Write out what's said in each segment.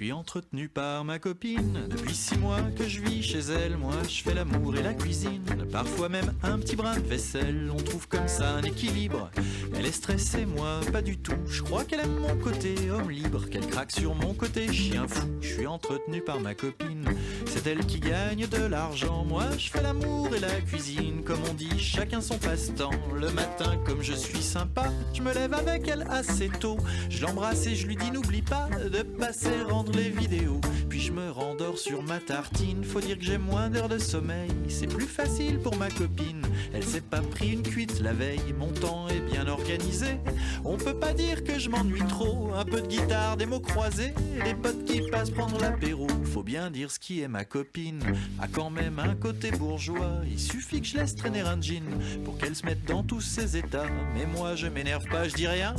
suis entretenu par ma copine. Depuis 6 mois que je vis chez elle, moi je fais l'amour et la cuisine. Parfois même un petit brin de vaisselle, on trouve comme ça un équilibre. Elle est stressée, moi pas du tout. Je crois qu'elle aime mon côté homme libre, qu'elle craque sur mon côté chien fou. Je suis entretenu par ma copine, c'est elle qui gagne de l'argent. Moi je fais l'amour et la cuisine, comme on dit, chacun son passe-temps. Le matin, comme je suis sympa, je me lève avec elle assez tôt. Je l'embrasse et je lui dis n'oublie pas de passer rendre les vidéos. Puis je me rendors sur ma tartine. Faut dire que j'ai moins d'heures de sommeil, c'est plus facile pour ma copine. Elle s'est pas pris une cuite la veille, mon temps est bien organisé. On peut pas dire que je m'ennuie trop, un peu de guitare, des mots croisés, des potes qui passent prendre l'apéro. Faut bien dire ce qui est ma copine, a quand même un côté bourgeois. Il suffit que je laisse traîner un jean pour qu'elle se mette dans tous ses états. Mais moi je m'énerve pas, je dis rien.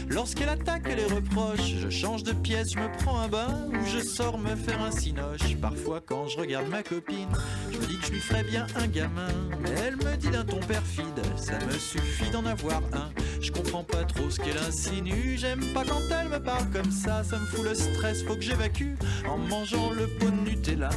Lorsqu'elle attaque les reproches, je change de pièce, je me prends un bain ou je sors me faire un cinoche. Parfois quand je regarde ma copine, je me dis que je lui ferais bien un gamin. Mais elle me dit d'un ton perfide, ça me suffit d'en avoir un. Je comprends pas trop ce qu'elle insinue, j'aime pas quand elle me parle comme ça. Ça me fout le stress, faut que j'évacue en mangeant le pot de Nutella.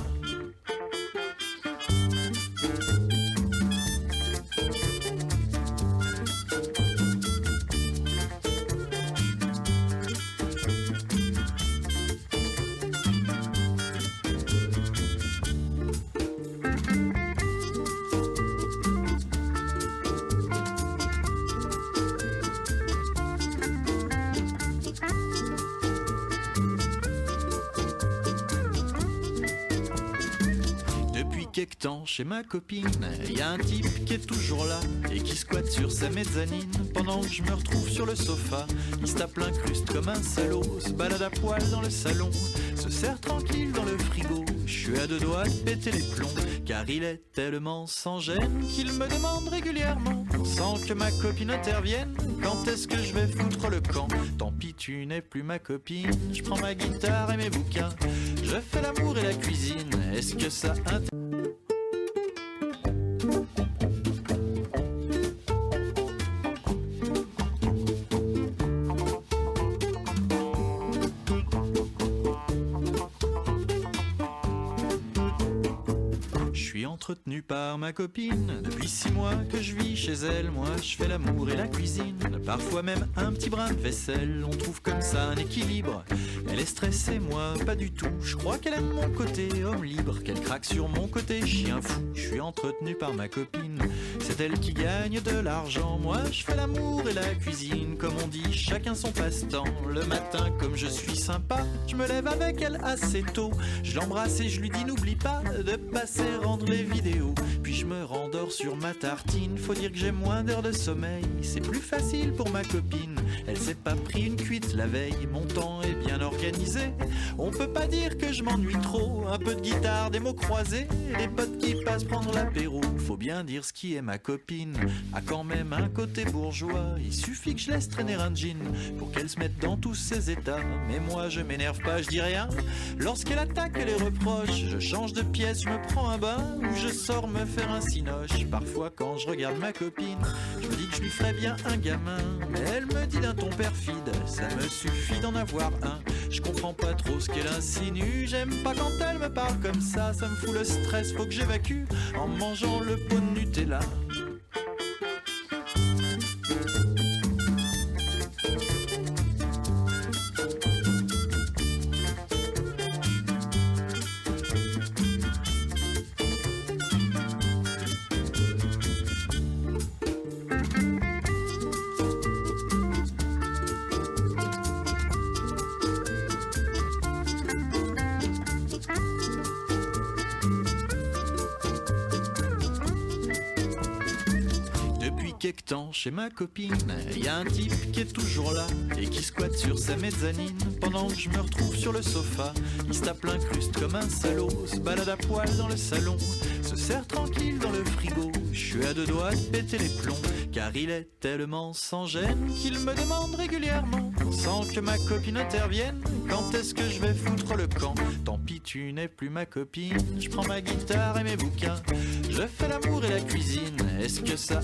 Quelque temps chez ma copine, y a un type qui est toujours là et qui squatte sur sa mezzanine pendant que je me retrouve sur le sofa. Il se tape l'incruste comme un salaud, se balade à poil dans le salon, se serre tranquille dans le frigo. Je suis à 2 doigts de péter les plombs, car il est tellement sans gêne qu'il me demande régulièrement, sans que ma copine intervienne, quand est-ce que je vais foutre le camp. Tant pis, tu n'es plus ma copine, je prends ma guitare et mes bouquins, je fais l'amour et la cuisine. Est-ce que ça entretenu par ma copine. Depuis 6 mois que je vis chez elle, moi je fais l'amour et la cuisine. Parfois même un petit brin de vaisselle, on trouve comme ça un équilibre. Elle est stressée, moi pas du tout. Je crois qu'elle aime mon côté homme libre, qu'elle craque sur mon côté chien fou. Je suis entretenu par ma copine, c'est elle qui gagne de l'argent. Moi je fais l'amour et la cuisine, comme on dit, chacun son passe-temps. Le matin, comme je suis sympa, je me lève avec elle assez tôt. Je l'embrasse et je lui dis n'oublie pas de passer rendre les vidéos. Puis je me rendors sur ma tartine. Faut dire que j'ai moins d'heures de sommeil, c'est plus facile pour ma copine. Elle s'est pas pris une cuite la veille, mon temps est bien organisé. On peut pas dire que je m'ennuie trop, un peu de guitare, des mots croisés, des potes qui passent prendre l'apéro. Faut bien dire ce qui est ma copine, a quand même un côté bourgeois. Il suffit que je laisse traîner un jean pour qu'elle se mette dans tous ses états. Mais moi je m'énerve pas, je dis rien. Lorsqu'elle attaque les reproches, je change de pièce, je me prends un bain ou je sors me faire un cinoche. Parfois quand je regarde ma copine, je me dis que je lui ferais bien un gamin. Mais elle me dit d'un ton perfide, ça me suffit d'en avoir un. Je comprends pas trop ce qu'elle insinue, j'aime pas quand elle me parle comme ça. Ça me fout le stress, faut que j'évacue en mangeant le pot de Nutella. Quelque temps chez ma copine, y a un type qui est toujours là et qui squatte sur sa mezzanine pendant que je me retrouve sur le sofa. Il se tape l'incruste comme un salaud, se balade à poil dans le salon, se serre tranquille dans le frigo. Je suis à 2 doigts de péter les plombs, car il est tellement sans gêne qu'il me demande régulièrement, sans que ma copine intervienne, quand est-ce que je vais foutre le camp. Tant pis, tu n'es plus ma copine, je prends ma guitare et mes bouquins, je fais l'amour et la cuisine. Est-ce que ça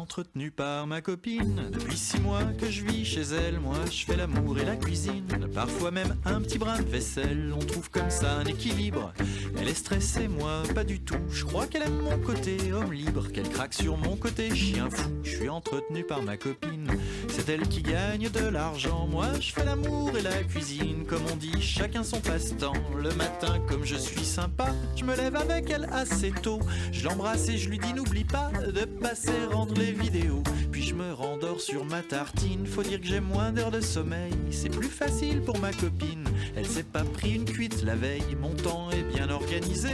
entretenu par ma copine. Depuis 6 mois que je vis chez elle, moi je fais l'amour et la cuisine. Parfois même un petit brin de vaisselle, on trouve comme ça un équilibre. Elle est stressée, moi pas du tout. Je crois qu'elle aime mon côté homme libre, qu'elle craque sur mon côté chien fou. Je suis entretenu par ma copine, c'est elle qui gagne de l'argent. Moi je fais l'amour et la cuisine, comme on dit, chacun son passe-temps. Le matin, comme je suis sympa, je me lève avec elle assez tôt. Je l'embrasse et je lui dis n'oublie pas de passer rendre les vidéos. Puis je me rendors sur ma tartine. Faut dire que j'ai moins d'heures de sommeil, c'est plus facile pour ma copine. Elle s'est pas pris une cuite la veille, mon temps est bien organisé.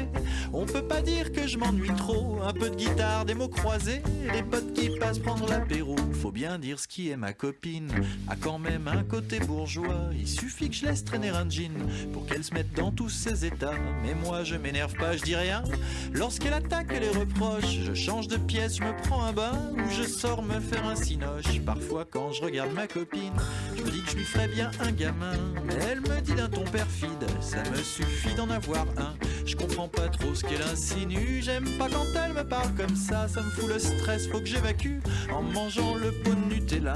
On peut pas dire que je m'ennuie trop, un peu de guitare, des mots croisés, les potes qui passent prendre l'apéro. Faut bien dire ce qui est ma copine, a quand même un côté bourgeois. Il suffit que je laisse traîner un jean pour qu'elle se mette dans tous ses états. Mais moi je m'énerve pas, je dis rien. Lorsqu'elle attaque et les reproche, je change de pièce, je me prends un bain ou je sors me faire un cinoche. Parfois quand je regarde ma copine, je me dis que je lui ferais bien un gamin. Mais elle me dit d'un ton perfide, ça me suffit d'en avoir un. Je comprends pas trop ce qu'elle insinue, j'aime pas quand elle me parle comme ça me fout le stress, faut que j'évacue en mangeant le pot de Nutella.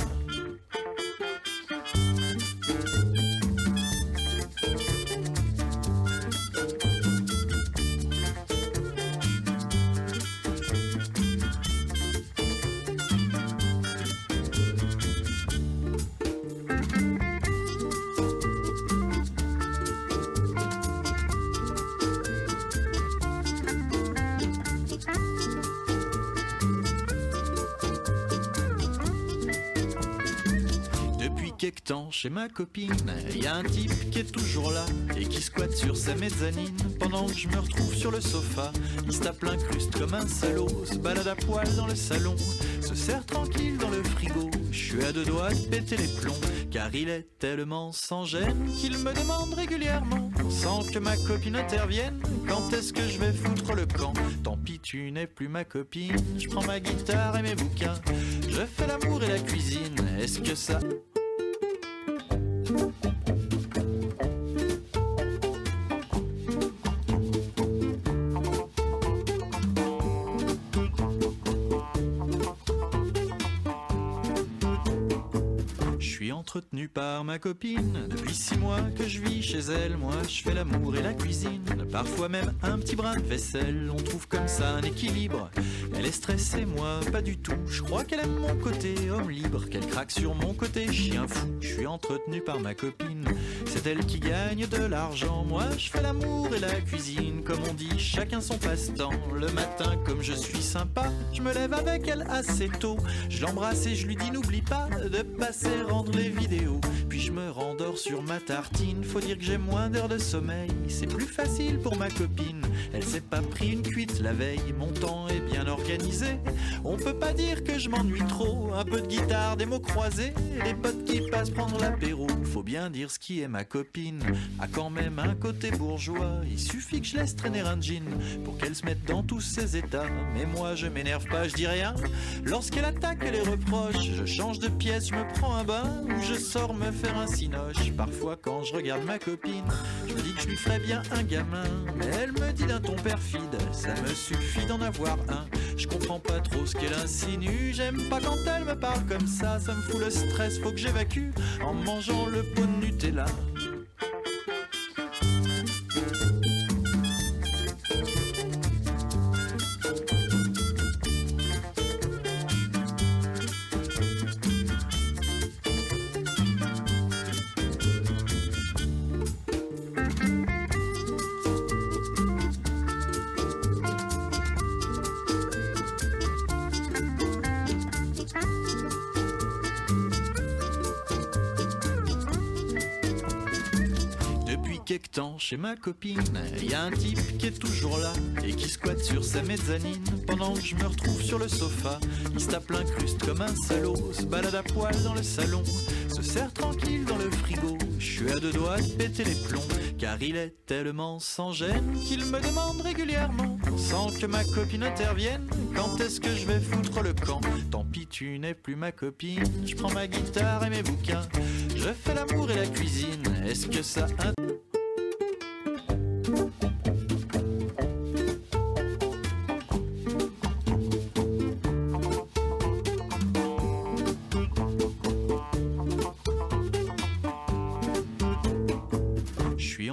Quelque temps chez ma copine, y a un type qui est toujours là et qui squatte sur sa mezzanine pendant que je me retrouve sur le sofa. Il se tape l'incruste comme un salaud, se balade à poil dans le salon, se serre tranquille dans le frigo. Je suis à deux doigts de péter les plombs, car il est tellement sans gêne qu'il me demande régulièrement, sans que ma copine intervienne, quand est-ce que je vais foutre le camp. Tant pis, tu n'es plus ma copine, je prends ma guitare et mes bouquins, je fais l'amour et la cuisine. Est-ce que ça... Entretenu par ma copine, depuis 6 mois que je vis chez elle, moi je fais l'amour et la cuisine, parfois même un petit brin de vaisselle, on trouve comme ça un équilibre. Elle est stressée, moi pas du tout, je crois qu'elle aime mon côté homme libre, qu'elle craque sur mon côté chien fou. Je suis entretenu par ma copine, c'est elle qui gagne de l'argent. Moi je fais l'amour et la cuisine, comme on dit, chacun son passe-temps. Le matin, comme je suis sympa, je me lève avec elle assez tôt. Je l'embrasse et je lui dis n'oublie pas de passer rendre les vidéos. Puis je me rendors sur ma tartine, faut dire que j'ai moins d'heures de sommeil, c'est plus facile pour ma copine. Elle s'est pas pris une cuite la veille, mon temps est bien organisé. On peut pas dire que je m'ennuie trop, un peu de guitare, des mots croisés, les potes qui passent prendre l'apéro. Faut bien dire ce qui est ma copine, a quand même un côté bourgeois. Il suffit que je laisse traîner un jean pour qu'elle se mette dans tous ses états. Mais moi je m'énerve pas, je dis rien. Lorsqu'elle attaque et les reproche, je change de pièce, je me prends un bain ou je sors me faire un cinoche. Parfois quand je regarde ma copine, je me dis que je lui ferais bien un gamin. Mais elle me dit d'un ton perfide, ça me suffit d'en avoir un. Je comprends pas trop ce qu'elle insinue, j'aime pas quand elle me parle comme ça me fout le stress, faut que j'évacue en mangeant le pot de Nutella. Quelque temps chez ma copine, y a un type qui est toujours là et qui squatte sur sa mezzanine pendant que je me retrouve sur le sofa. Il se tape l'incruste comme un salaud, se balade à poil dans le salon, se serre tranquille dans le frigo. Je suis à deux doigts de péter les plombs, car il est tellement sans gêne qu'il me demande régulièrement, sans que ma copine intervienne, quand est-ce que je vais foutre le camp. Tant pis, tu n'es plus ma copine, je prends ma guitare et mes bouquins, je fais l'amour et la cuisine. Est-ce que ça...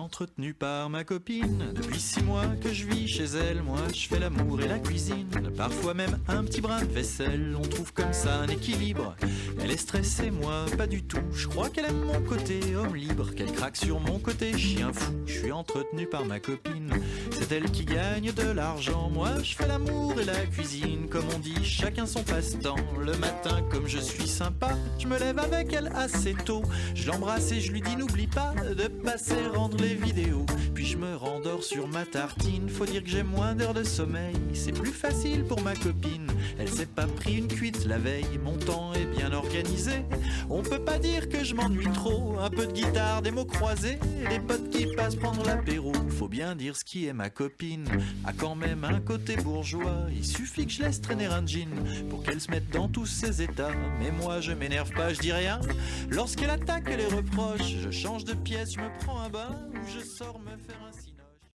entretenu par ma copine. Depuis 6 mois que je vis chez elle, moi je fais l'amour et la cuisine. Parfois même un petit brin de vaisselle, on trouve comme ça un équilibre. Elle est stressée, moi pas du tout. Je crois qu'elle aime mon côté homme libre, qu'elle craque sur mon côté chien fou. Je suis entretenu par ma copine, c'est elle qui gagne de l'argent. Moi je fais l'amour et la cuisine, comme on dit, chacun son passe-temps. Le matin, comme je suis sympa, je me lève avec elle assez tôt. Je l'embrasse et je lui dis n'oublie pas de passer rendre les vidéos. Puis je me rendors sur ma tartine. Faut dire que j'ai moins d'heures de sommeil, c'est plus facile pour ma copine. Elle s'est pas pris une cuite la veille, mon temps est bien organisé. On peut pas dire que je m'ennuie trop, un peu de guitare, des mots croisés, des potes qui passent prendre l'apéro. Faut bien dire ce qui est ma copine, a quand même un côté bourgeois. Il suffit que je laisse traîner un jean pour qu'elle se mette dans tous ses états. Mais moi je m'énerve pas, je dis rien. Lorsqu'elle attaque les reproches, je change de pièce, je me prends un bain ou je sors me faire un